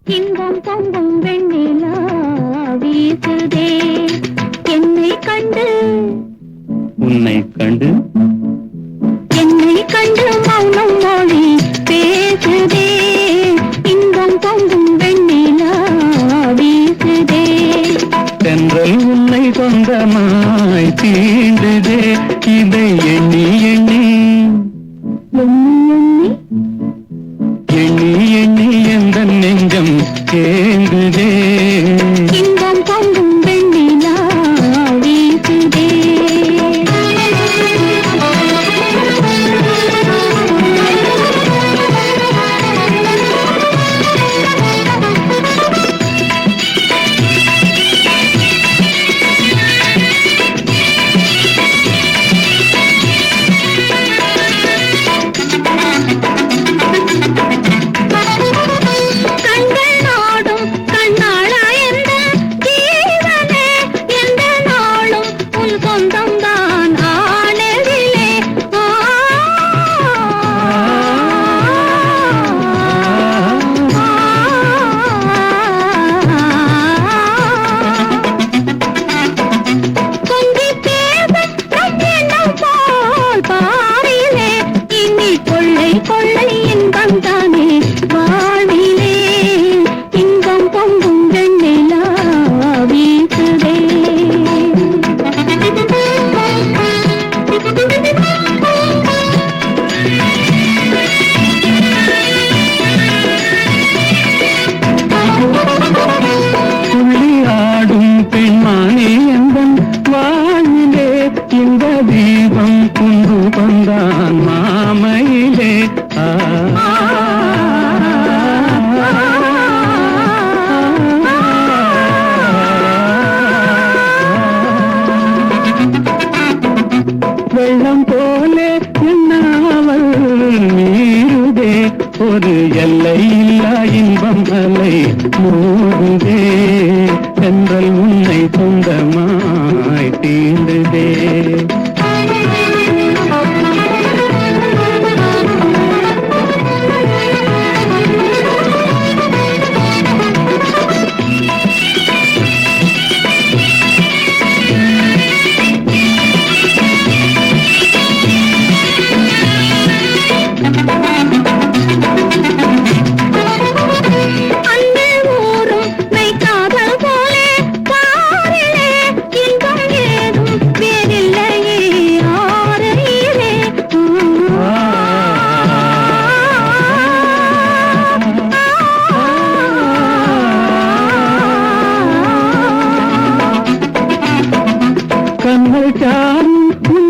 இன்பம் பொங்கும் வெண்ணிலா வீசுதே என்னை கண்டு உன்னை கண்டு என்னை கண்டு மௌனம் மொழி பேசுதே இன்பம் பொங்கும் வெண்ணிலா வீசுதே தென்றல் உன்னை சொந்தமாய் தீண்டுதே இதை எண்ணி எண்ணி எண்ணி எண்ணி எந்த நெஞ்சம் கேங்குதே இன்பம் பொங்கும் வெண்ணிலா வீசுதே வெள்ளம் போலே என்னாவல் மீறுதே ஒரு எல்லை இல்லா இன்பம் அலை மூடுதே தென்றல் உன்னை சொந்தமாய் தீண்டுதே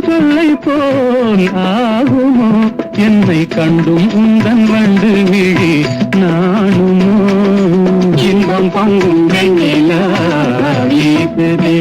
சொல்லை போல் ஆகுமோ என்னை கண்டும் உந்தன் வண்டு விழி நானுமோ இன்பம் பங்கும் வெண்ணிலா வீசுதே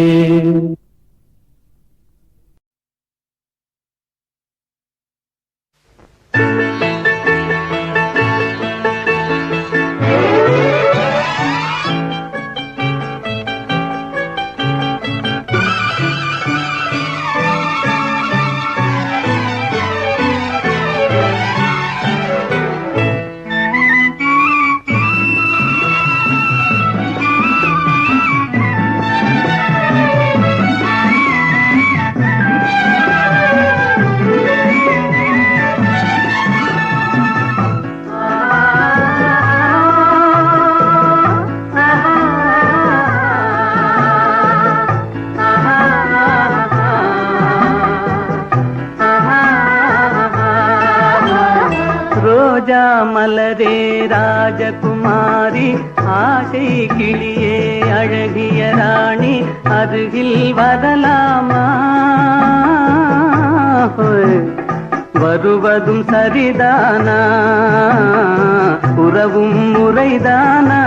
ரோஜா மலரே ராஜகுமாரி ஆசை கிளியே அழகிய ராணி அருகில் வரலாமா வருவதும் சரிதானா உறவும் முறைதானா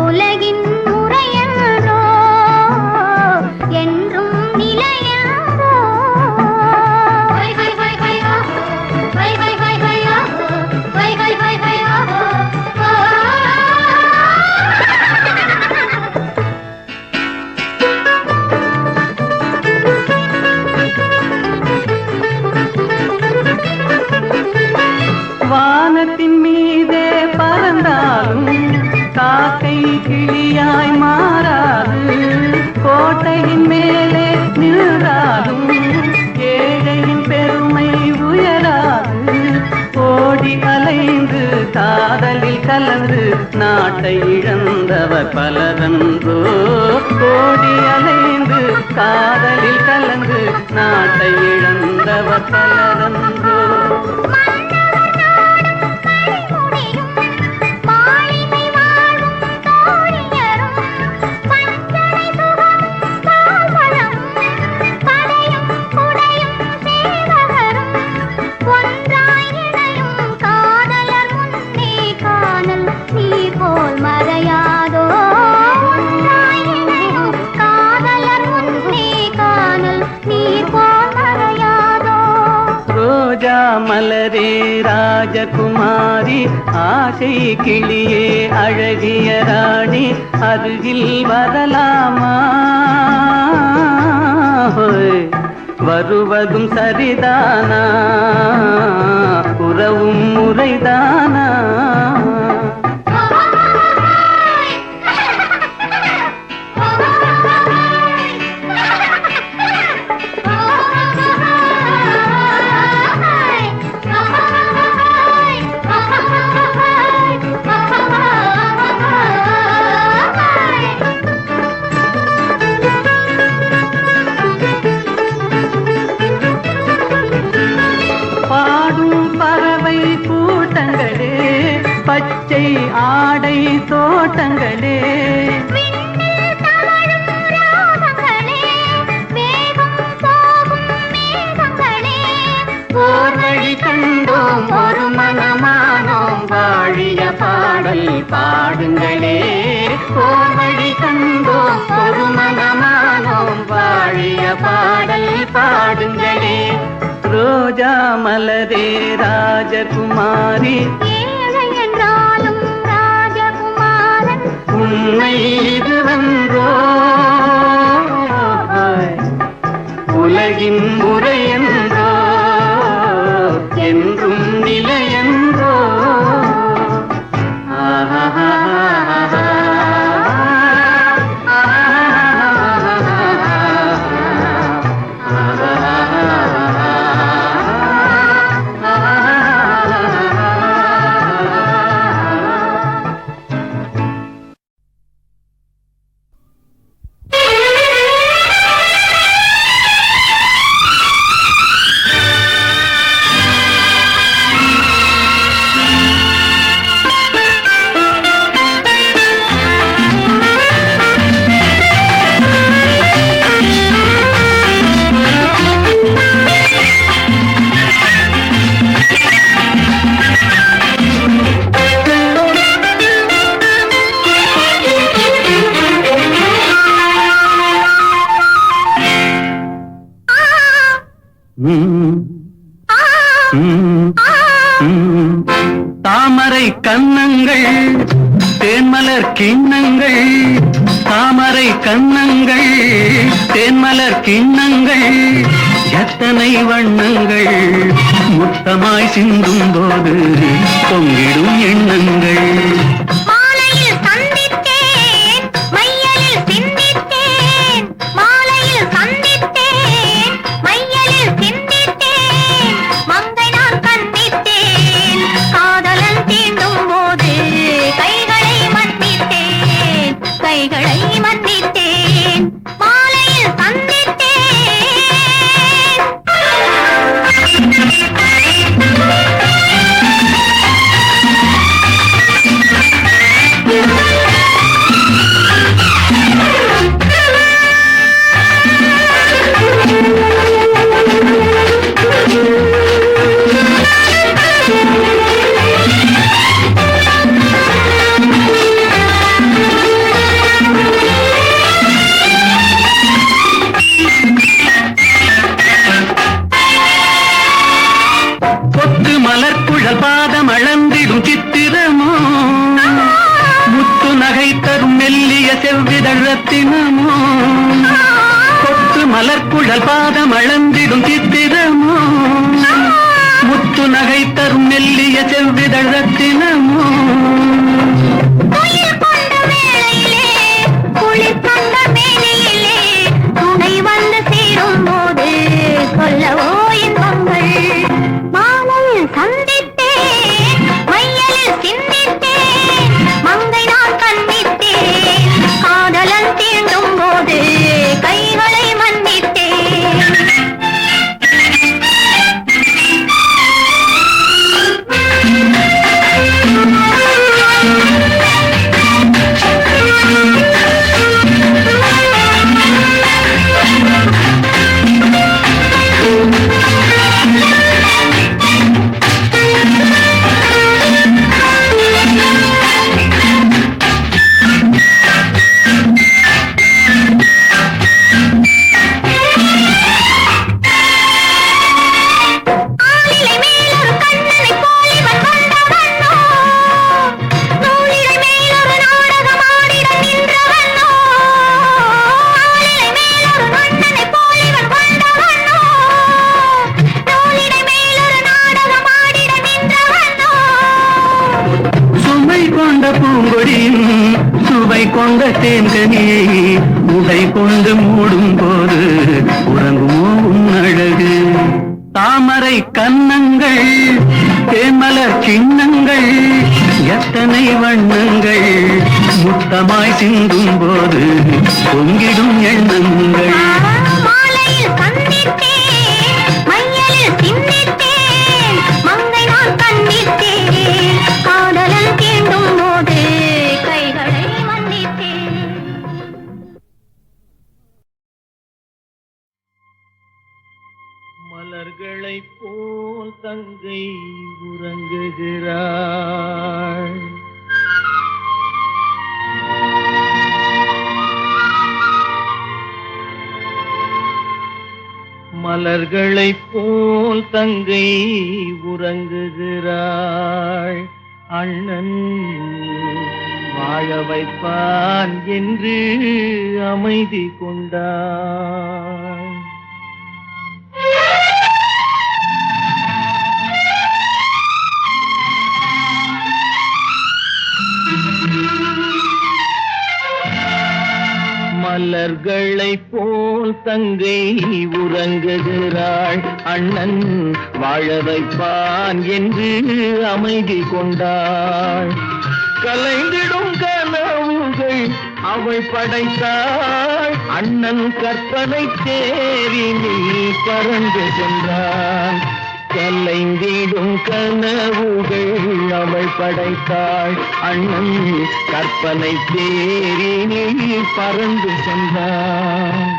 உலகின் காக்கை கிளியாய் மாறாது, கோட்டையின் மேலே நின்றாலும் ஏழையின் பெருமை உயராது. ஓடி அலைந்து காதலில் கலந்து நாட்டை இழந்தவர் பலரன்றோ. ஓடி அலைந்து காதலில் கலந்து நாட்டை இழந்தவர் பலரன்றோ. மலரே ராஜகுமாரி, ஆசை கிளியே அழகிய ராணி, அருகில் வரலாமா? வருவதும் சரிதானா, உறவும் முறைதானா? பச்சை ஆடை தோட்டங்களே, ஓர் வழி கண்டோம் ஒரு மனமானோம், வாழிய பாடல் பாடுங்களே. ஓர் வழி கண்டோம் ஒரு மனமானோம், வாழிய பாடல் பாடுங்களே. ரோஜா மலரே ராஜகுமாரி, உண்மை இது வென்றோ, உலகின் முறை என்றோ, என்றும் நிலை என்றோ. தாமரை கன்னங்கள் தேன்மலர் கிண்ணங்கள், தாமரை கன்னங்கள் தேன்மலர் கிண்ணங்கள், எத்தனை வண்ணங்கள் முத்தமாய் சிந்தும் போது பொங்கிடும் எண்ணங்கள். ரத்தினமோ, கொத்து மலர்குழல் பாதம் அளந்திடும் சித்திரமோ, முத்து நகை தரும் மெல்லிய செவ்விதழ் ரத்தினமோ. கொண்ட தேன்கனியை உடை கொண்டு மூடும் போது உறங்குமோ உன் அழகு தாமரை கன்னங்கள் தேமலர் சின்னங்கள் எத்தனை வண்ணங்கள் முத்தமாய் சிந்தும் போது பொங்கிடும் எண்ணங்கள் மாலையில் கண்ணிட்டேன் மையலில் சிந்தித்தேன் மங்கை நான் கண்ணிட்டேன் காதலன் தீண்டும் போது கைகளை மன்னித்தேன் மலர்களைப் போல் தங்கை உறங்குகிறாள் மலர்களைப் போல் தங்கை உறங்குகிறாள் அண்ணன் வாழ வைப்பான் என்று அமைதி கொண்டாள் மலர்களைப் போல் தங்கை உறங்குகிறாள் அண்ணன் வாழ வைப்பான் என்று அமைதி கொண்டாள் கலைந்திடும் கனவுகள் அவள் படைத்தாள் அண்ணன் கற்பனை தேரினில் பறந்து சென்றான் கலைந்திடும் கனவுகள் அவள் படைத்தாள் அண்ணன் கற்பனை தேரினில் பறந்து சென்றான்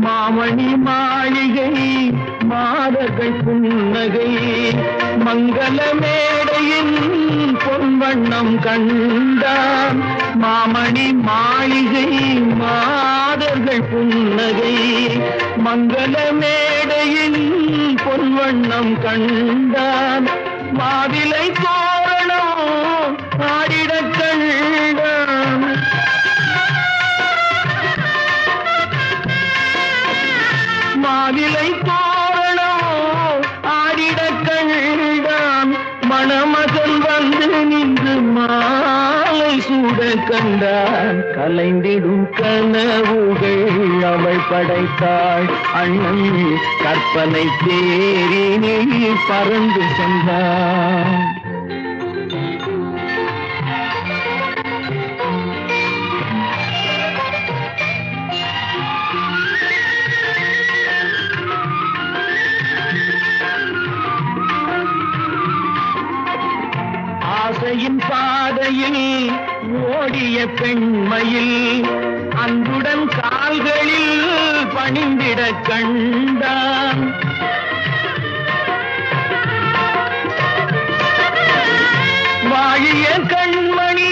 மாமணி மாளிகை மாதர்கள் புன்னகை மங்கள மேடையின் பொன்வண்ணம் கண்டான் மாமணி மாளிகை மாதர்கள் புன்னகை மங்கள மேடையின் பொன்வண்ணம் கண்டான் மாவிலை தோரணம் ஆடிடக் கண்டான் மாவிலை தோரணம் ஆடிடக் கண்டான் மணமகன் வந்து நின்று மாலை சூட கண்டான் கலைந்திடும் கனவுகள் அவள் படைத்தாள் அண்ணன் கற்பனை தேரினில் பறந்து சென்றான் ஆசையின் பாதையில் ஓடிய பெண்மையில் அன்புடன் கால்களில் பணிந்திட கண்டான் வாழிய கண்மணி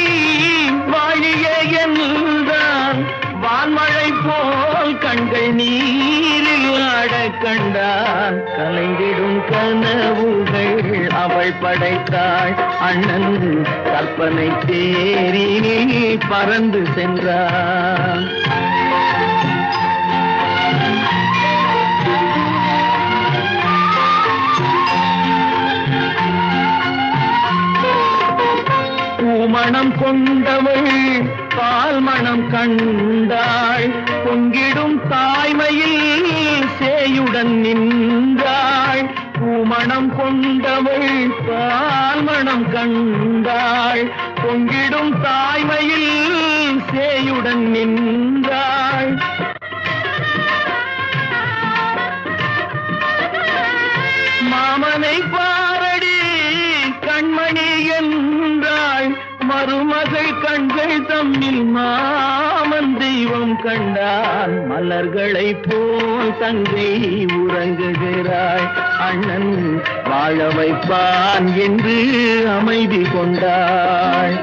வாழிய என்றான் வான்மழை போல் கண்கள் நீரில் ஆட கண்டான் கலைந்திடும் கனவுகள் அவள் படைத்தாள் அண்ணன் கற்பனை தேரினில் பறந்து சென்றான் பூமணம் கொண்டவள் பால் மணம் கண்டாள் பொங்கிடும் தாய்மையில் சேயுடன் நின்றாள் பூமணம் கொண்டவள் பால் மணம் கண்டாள் பொங்கிடும் தாய்மையில் சேயுடன் நின்றாள் மாமனை பாரடி கண்மணி என்றாள் மகள் கண்கள் தம்மில் மாமன் தெய்வம் கண்டான். மலர்களை போல் தங்கை உறங்குகிறாள். அண்ணன் வாழ வைப்பான் என்று அமைதி கொண்டாள்.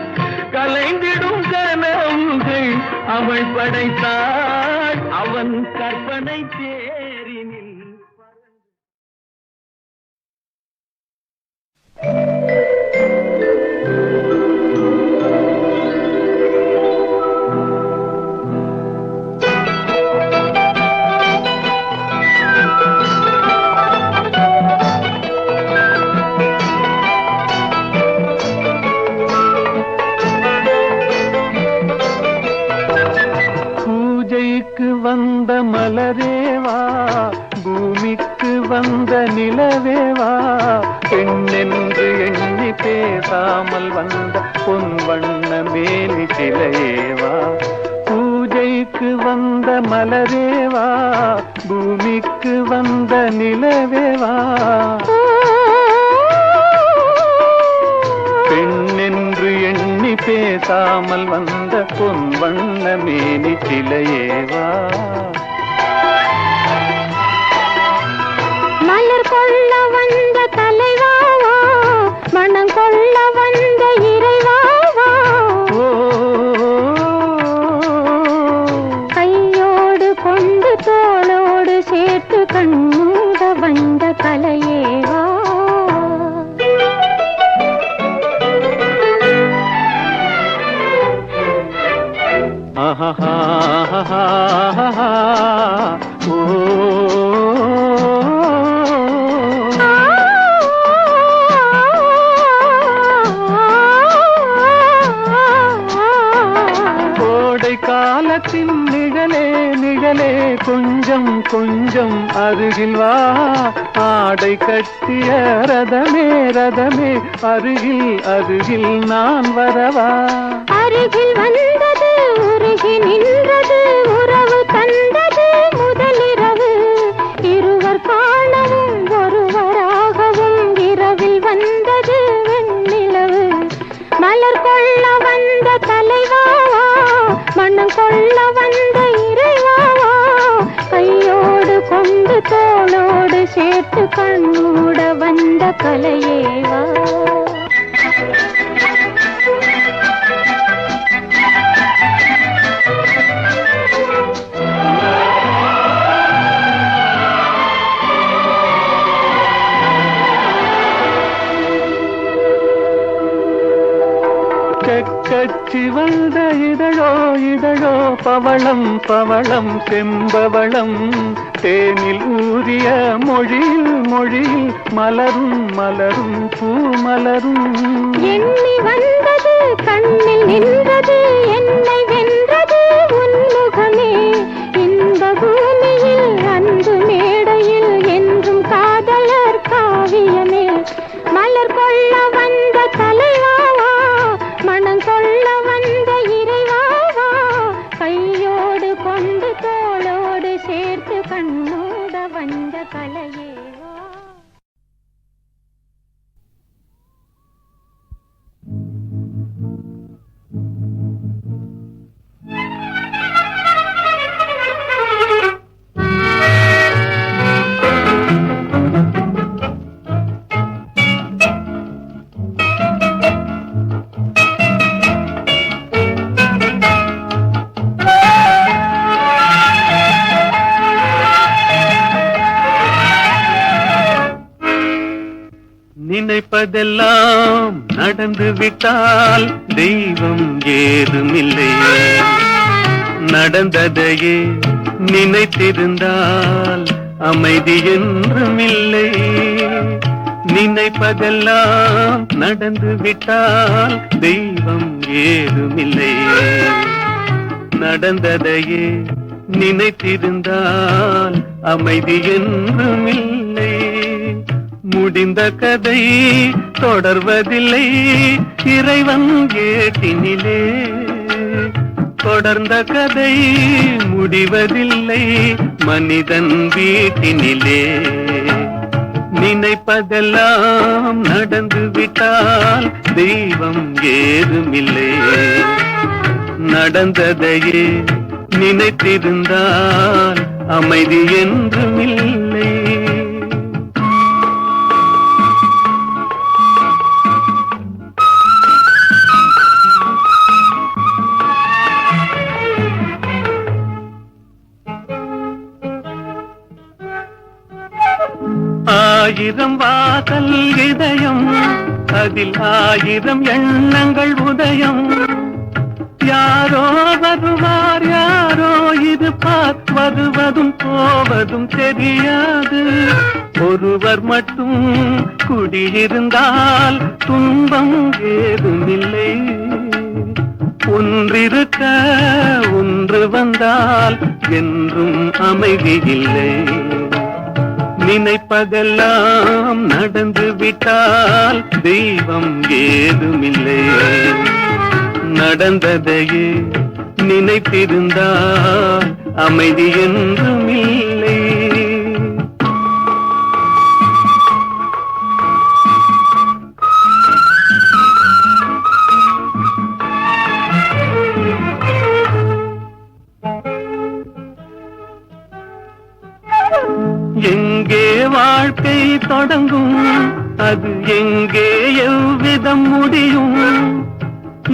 கலைந்திடும் கனவுகள் அவள் படைத்தாள். அவன் கற்பனை தேரினில் வந்த மலரேவா, பூமிக்கு வந்த நிலவேவா, பெண்ணென்று எண்ணி பேசாமல் வந்த பொன் வண்ண மேனி சிலையேவா. பூஜைக்கு வந்த மலரேவா, பூமிக்கு வந்த நிலவேவா, பெண்ணென்று எண்ணி பேசாமல் வந்த பொன் வண்ண மேனி சிலையேவா. மலர் கொள்ள வந்த தலைவாவா, மனம் கொள்ள வந்த இறைவாவா, கையோடு கொண்டு தோளோடு சேர்த்து கண்ணூட வந்த கலையேவா. கோடை காலத்தின் நிழலே நிழலே கொஞ்சம் கொஞ்சம் அருகில் வா. ஆடை கட்டிய ரதமே ரதமே அருகில் அருகில் நான் வரவா. அருகில் வந்தது உருகி நின்றது உறவு தந்தது முதலிரவு. இருவர் காணவும் ஒருவராகவும் இரவில் வந்தது வெண்ணிலவு. மலர் கொள்ள வந்த தலைவாவா, மனம் கொள்ள வந்த இறைவாவா, கையோடு கொண்டு தோளோடு சேர்த்து கண்ணூட வந்த கலையேவா. கச்சி வந்த இதழோ இதழோ பவளம் பவளம் செம்பவளம், தேனில் ஊறிய மொழியில் மொழியில் மலரும் மலரும் பூமலரும். எண்ணி வந்தது கண்ணில் நின்றது என்னை வென்றது உன்முகமே. இந்த பூமியில் அன்பு மேடையில் என்றும் காதலர் காவியமே. மலர் கொள்ள வந்த தலைவாவா, மனம் கொள்ள வந்த இறைவாவா, கையோடு கொண்டு தோளோடு சேர்த்து கண்ணோட வந்த கலையேவா. நினைப்பதெல்லாம் நடந்து விட்டால் தெய்வம் ஏதுமில்லை. நடந்ததையே நினைத்திருந்தால் அமைதி என்றுமில்லை. நினைப்பதெல்லாம் நடந்து விட்டால் தெய்வம் ஏதுமில்லை. நடந்ததையே நினைத்திருந்தால் அமைதி என்றுமில்லை. முடிந்த கதை தொடர்வதில்லை இறைவன் ஏட்டினிலே. தொடர்ந்த கதை முடிவதில்லை மனிதன் வீட்டினிலே. நினைப்பதெல்லாம் நடந்து விட்டால் தெய்வம் ஏதுமில்லை. நடந்ததையே நினைத்திருந்தால் அமைதி என்றுமில்லை. ஆயிரம் வாசல் இதயம், அதில் ஆயிரம் எண்ணங்கள் உதயம். யாரோ வருவார் யாரோ இருப்பார், வருவதும் போவதும் தெரியாது. ஒருவர் மட்டும் குடியிருந்தால் துன்பம் ஏதுமில்லை. ஒன்றிருக்க ஒன்று வந்தால் என்றும் அமைதி இல்லை. நினைப்பதெல்லாம் நடந்து விட்டால் தெய்வம் ஏதுமில்லை. நடந்ததையே நினைத்திருந்தால் அமைதி என்றுமில்லை. எங்கே வாழ்க்கை தொடங்கும், அது எங்கே எவ்விதம் முடியும்?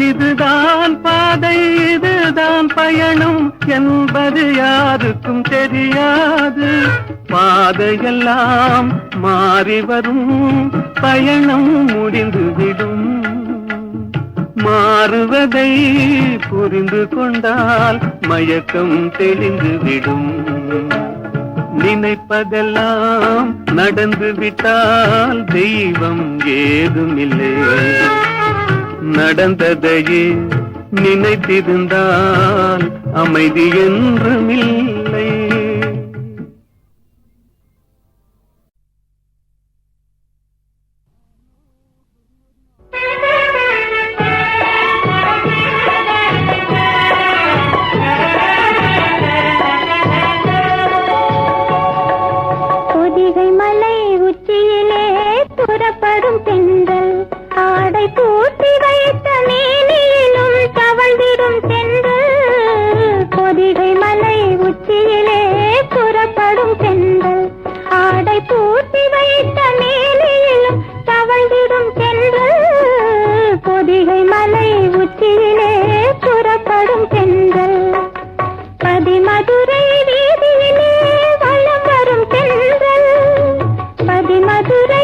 இதுதான் பாதை இதுதான் பயணம் என்பது யாருக்கும் தெரியாது. பாதையெல்லாம் மாறி வரும், பயணம் முடிந்துவிடும். மாறுவதை புரிந்து கொண்டால் மயக்கம் தெளிந்துவிடும். நினைப்பதெல்லாம் நடந்து விட்டால் தெய்வம் ஏதுமில்லை. நடந்ததையே நினைத்திருந்தால் அமைதி என்றுமில்லை. புறப்படும் தென்றல், ஆடை பூட்டி வைத்த மேனியிலும் தவழ்ந்திடும் தென்றல். பொதிகை மலை உச்சியிலே புறப்படும் தென்றல், ஆடை பூட்டி வைத்த மேனியிலும் தவழ்ந்திடும் தென்றல். பொதிகை மலை உச்சியிலே புறப்படும் தென்றல். பதிமதுரை வீதியிலே வலம் வரும் தென்றல், பதிமதுரை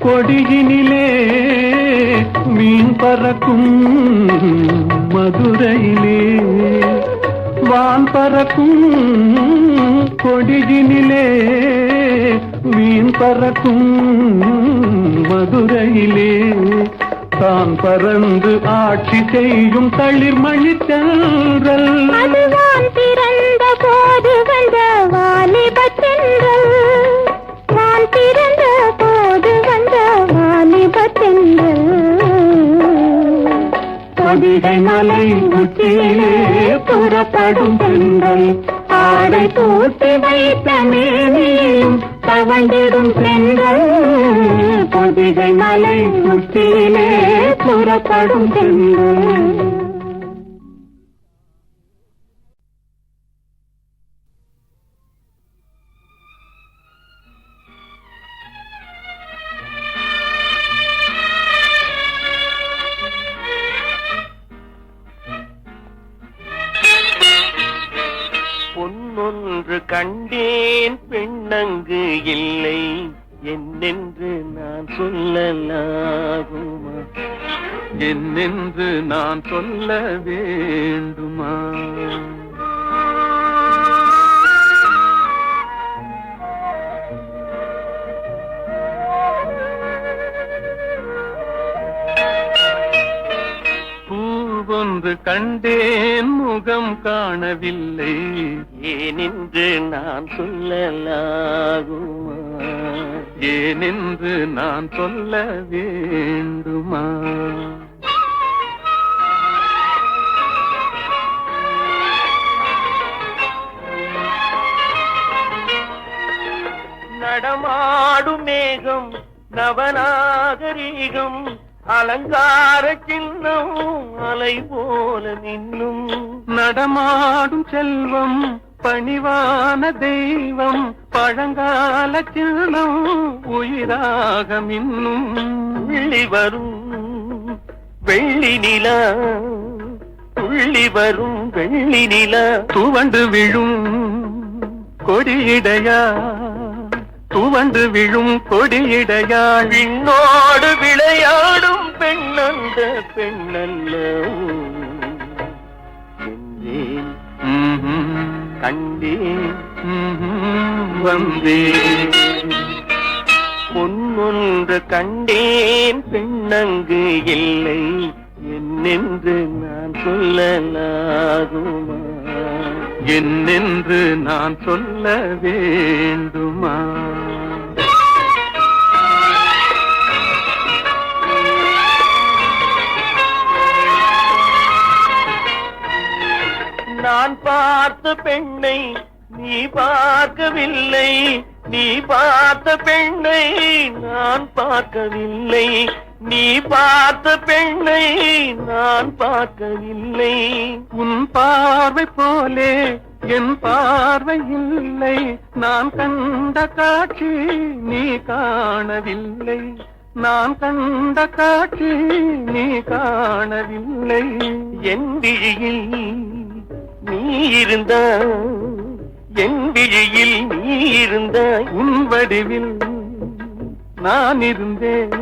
கொடியினிலே மீன் பறக்கும் மதுரையிலே, வான் பறக்கும் கொடியினிலே மீன் பறக்கும் மதுரையிலே. தான் பறந்து ஆட்சி செய்யும் தளிர்மணி தென்றல், அதுதான் பிறந்த போது வந்த வாலிப தென்றல். நான் பிறந்த போது வந்த வாலிப தென்றல். பொதிகை மலை உச்சியிலே புறப்படும் தென்றல், ஆடை பூட்டி வைத்த மேனியும் தவண்டிடும் பெண்கள் பொதிகை மலை உச்சியிலே புறப்படும் பெண்கள். பொன்னொன்று கண்டேன் பெண்ணங்கு இல்லை என்னென்று நான் சொல்லலாகுமா? என்னென்று நான் சொல்ல வேண்டுமா? பூவொன்று கண்டேன் முகம் காணவில்லை ஏனென்று நான் சொல்லலாகுமா? ஏனென்று நான் சொல்ல வேண்டுமா? நடமாடும் மேகம் நவநாகரீகம் அலங்கார சின்னம் அலை போல நின்னும் நடமாடும் செல்வம் பணிவான தெய்வம் பழங்கால சின்னம் உயிராக மின்னும் துள்ளி வரும் வெள்ளி நிலா துள்ளி வரும் வெள்ளி நிலா துவண்டு விழும் கொடியிடையா துவண்டு விழும் கொடியிடையாள் விண்ணோடு விளையாடும் பெண்ணந்த பெண்ணல்ல என்றேன் கண்டேன் வந்தேன். பொன்னொன்று கண்டேன் பெண்ணங்கு இல்லை என்னென்று நான் சொல்லலாகுமா? என்னென்று நான் சொல்ல வேண்டுமா? நான் பார்த்த பெண்ணை நீ பார்க்கவில்லை நீ பார்த்த பெண்ணை நான் பார்க்கவில்லை நீ பார்த்த பெண்ணை நான் பார்க்கவில்லை. உன் பார்வை போலே என் பார்வை இல்லை நான் கண்ட காட்சி நீ காணவில்லை நான் கண்ட காட்சி நீ காணவில்லை. என் விழியில் நீ இருந்தாய் என் விழியில் நீ இருந்தாய் உன் வடிவில் நான் இருந்தேன்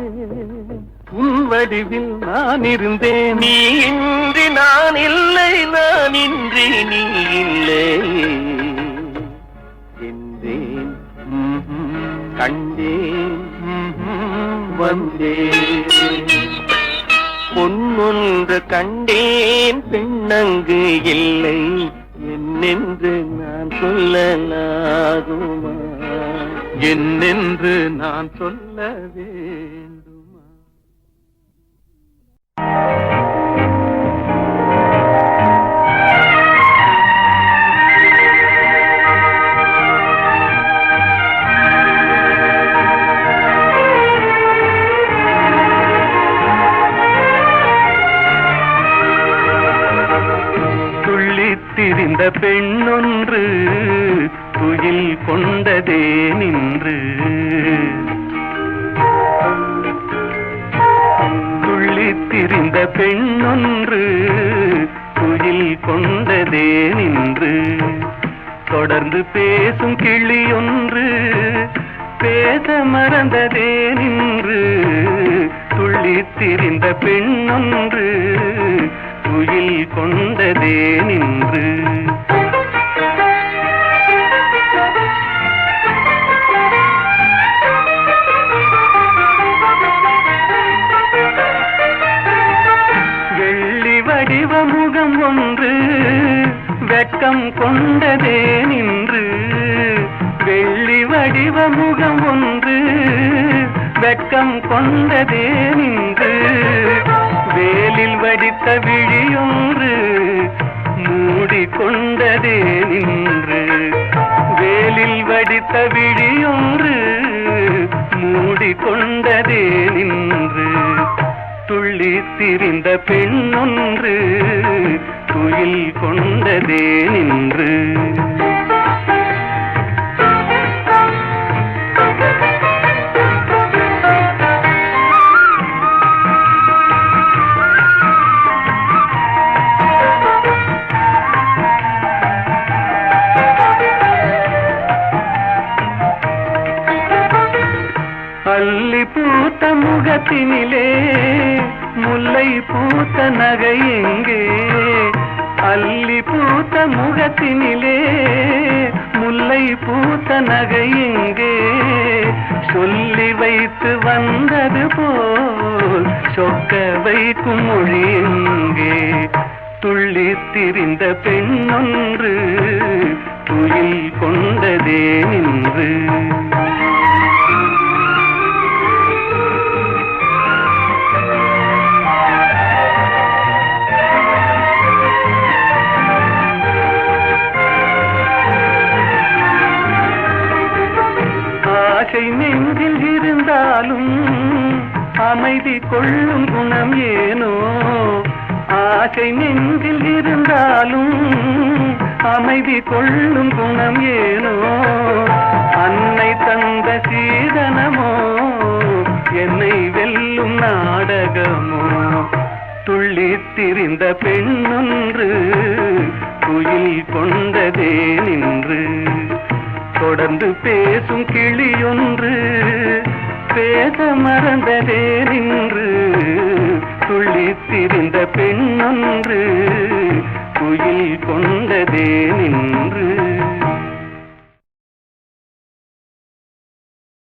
உன் வடிவில் நான் இருந்தேன். நீ இன்றி நான் இல்லை நான் இன்றி நீ இல்லை என்றேன் கண்டேன் வந்தேன். பொன்னொன்று கண்டேன் பெண்ணங்கு இல்லை என்னென்று நான் சொல்லலாகுமா? என்னென்று நான் சொல்ல வேண்டுமா? திரிந்த பெண்ணொன்று துயில் கொண்டதே நின்று துள்ளித்திரிந்த பெண்ணொன்று துயில் கொண்டதே நின்று தொடர்ந்து பேசும் கிளியொன்று பேச மறந்ததே நின்று துள்ளித்திரிந்த பெண்ணொன்று துயில் கொண்டதே நின்று வெள்ளி வடிவ முகம் ஒன்று வெட்கம் கொண்டதே நின்று வெள்ளி வடிவ முகம் ஒன்று வெட்கம் கொண்டதே நின்று வேலில் வடித்த விழியொன்று மூடிக்கொண்டதே நின்று வேலில் வடித்த விழியொன்று குடிகொண்டதே நின்று துள்ளி திரிந்த பெண்ணொன்று துயில் கொண்டதே நின்று அல்லி பூத்த முகத்தினிலே முல்லை பூத்த நகை எங்கே அல்லி பூத்த முகத்தினிலே முல்லை பூத்த நகை எங்கே சொல்லி வைத்து வந்தது போல் சொக்க வைக்கும் மொழி எங்கே துள்ளி திரிந்த பெண்ணொன்று துயில் கொண்டதே நின்று ஆசை நெஞ்சில் இருந்தாலும் அமைதி கொள்ளும் குணம் ஏனோ ஆசை நெஞ்சில் இருந்தாலும் அமைதி கொள்ளும் குணம் ஏனோ அன்னை தந்த சீதனமோ என்னை வெல்லும் நாடகமோ துள்ளி திரிந்த பெண்ணொன்று குயில் கொண்டதே நின்று தொடர்ந்து பேசும் கிளியொன்று பேச மறந்ததே நின்று துள்ளி திரிந்த பெண்ணொன்று குயில் கொண்டதே நின்று